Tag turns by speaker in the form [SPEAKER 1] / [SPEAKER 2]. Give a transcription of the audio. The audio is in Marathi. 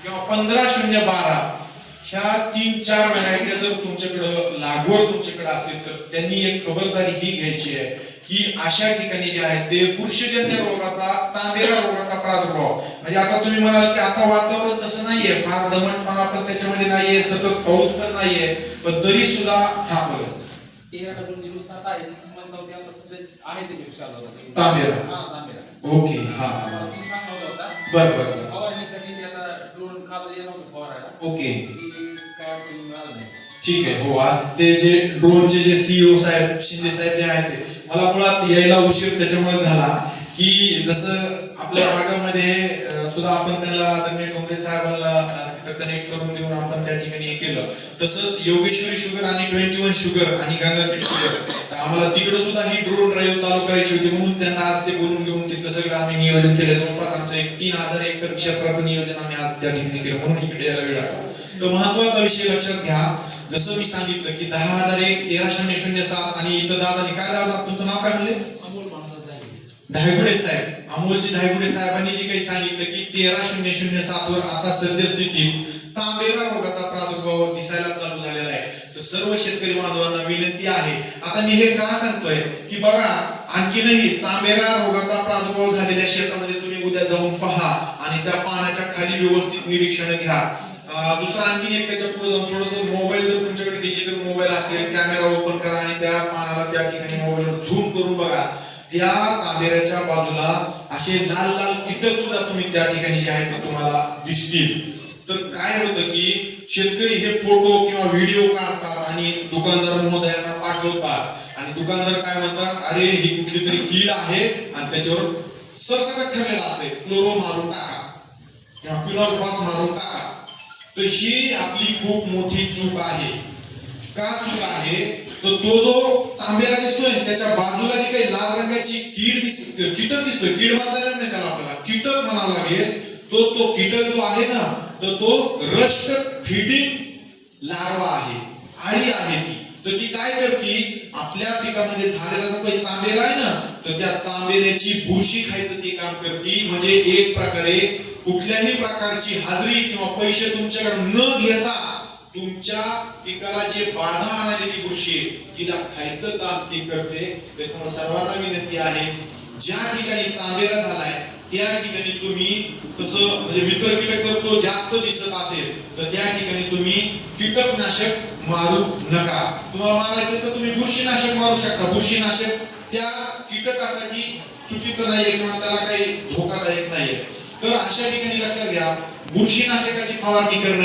[SPEAKER 1] किंवा 15-0-12 ह्या 3-4 व्हरायट्या जर तुमच्याकडे लागवड तुमच्याकडे असेल तर त्यांनी एक खबरदारी ही घ्यायची आहे की अशा ठिकाणी जे आहे ते बुरशीजन्य रोगाचा, तांबेरा रोगाचा प्रादुर्भाव, म्हणजे आता तुम्ही म्हणाल की आता वातावरण तसं नाहीये, फार दमटपणा पण त्याच्यामध्ये नाहीये, सतत पाऊस पण नाहीये, पण तरी सुद्धा हा बघा तांबेरा. ओके, हा बर बर ओके ठीक आहे. हो, आज ते जे ड्रोनचे जे सीईओ साहेब शिंदे साहेब जे आहेत ते मला मुळात यायला उशीर त्याच्यामुळे झाला की जसं आपल्या भागामध्ये सुद्धा आपण त्यांना आदरणीय ठोंबरे साहेबांना तिथं कनेक्ट करून देऊन आपण त्या ठिकाणी हे केलं, तसंच योगेश्वरी शुगर आणि 21 शुगर आणि गंगाखेड शुगर, तर आम्हाला तिकडे सुद्धा ही ड्रोन ड्राईव्ह चालू करायची होती, म्हणून त्यांना आज ते बोलून घेऊन तिथलं सगळं आम्ही नियोजन केलं. जवळपास आमचं एक 3000 एकर क्षेत्राचं नियोजन आम्ही आज त्या ठिकाणी केलं, म्हणून इकडे यायला वेळ लागला. तर महत्वाचा विषय लक्षात घ्या, जसं मी सांगितलं की 10,001-13,007 आणि इथं दादानी काय, दादा तुमचं नाव काय म्हणले? धायगुडे साहेब, अमोलजी धायगुडे साहेबांनी जे काही सांगितलं की 13,007 वर आता सद्यस्थितीत तांबेरा रोगाचा प्रादुर्भाव दिसायला चालू झालेला आहे. तर सर्व शेतकरी बांधवांना विनंती आहे, आता मी हे का सांगतोय की बघा आणखीनही तांबेरा रोगाचा प्रादुर्भाव झालेल्या शेतामध्ये तुम्ही उद्या जाऊन पहा आणि त्या पानाच्या खाली व्यवस्थित निरीक्षण घ्या. दुसरा आणखीन एक त्याच्या पुढे जाऊन थोडंसं मोबाईल, जर तुमच्याकडे डिजिटल मोबाईल असेल, कॅमेरा ओपन करा आणि त्या पानाला त्या ठिकाणी मोबाईलवर झूम करून बघा. त्या तांबेऱ्याच्या बाजूला असे लाल लाल कीटक सुद्धा तुम्ही त्या ठिकाणी जे आहेत तुम्हाला दिसतील. तर काय होतं की शेतकरी हे फोटो किंवा व्हिडिओ काढतात आणि दुकानदार महोदयांना पाठवतात आणि दुकानदार काय म्हणतात, अरे ही कुठली तरी कीड आहे आणि त्याच्यावर सरसकट ठरलेलं असते क्लोरो मारून टाका किंवा क्विनॉल मारून टाका. तर ही आपली खूप मोठी चूक आहे. का चूक आहे? तर तो जो तांबेरा दिसतोय त्याच्या बाजूला जी काही लाल रंगाची कीटक दिसतोय, कीड म्हणता येणार नाही त्याला, आपल्याला कीटक म्हणावं लागेल. तो कीटक जो आहे ना, तर तो रस्ट फीडिंग लार्वा आहे, आळी आहे ती. तर ती काय करते, आपल्या पिकामध्ये झालेला जो काही तांबेरा आहे ना, तर त्या तांबेऱ्याची बुरशी खायचं ती काम करते. म्हणजे एक प्रकारे कुठल्याही प्रकारची हाजरी किंवा पैसे तुमच्याकडे न घेता तुमच्या पिकाला जे बाधा आणलेली बुरशी तिला खायचं काम ती करते. त्यामुळे सर्वांना विनंती आहे, ज्या ठिकाणी तांबेरा झालाय त्या ठिकाणी तुम्ही तसं म्हणजे मित्र कीटक जर तो जास्त दिसत असेल तर त्या ठिकाणी तुम्ही कीटकनाशक मारू नका. तुम्हाला मारायचं तर तुम्ही बुरशीनाशक मारू शकता. बुरशीनाशक त्या कीटकासाठी चुकीचं नाहीये किंवा त्याला काही धोकादायक नाहीये. तर अशा ठिकाणी लक्षात घ्या, बुरशीनाशकाची फवारणी करणं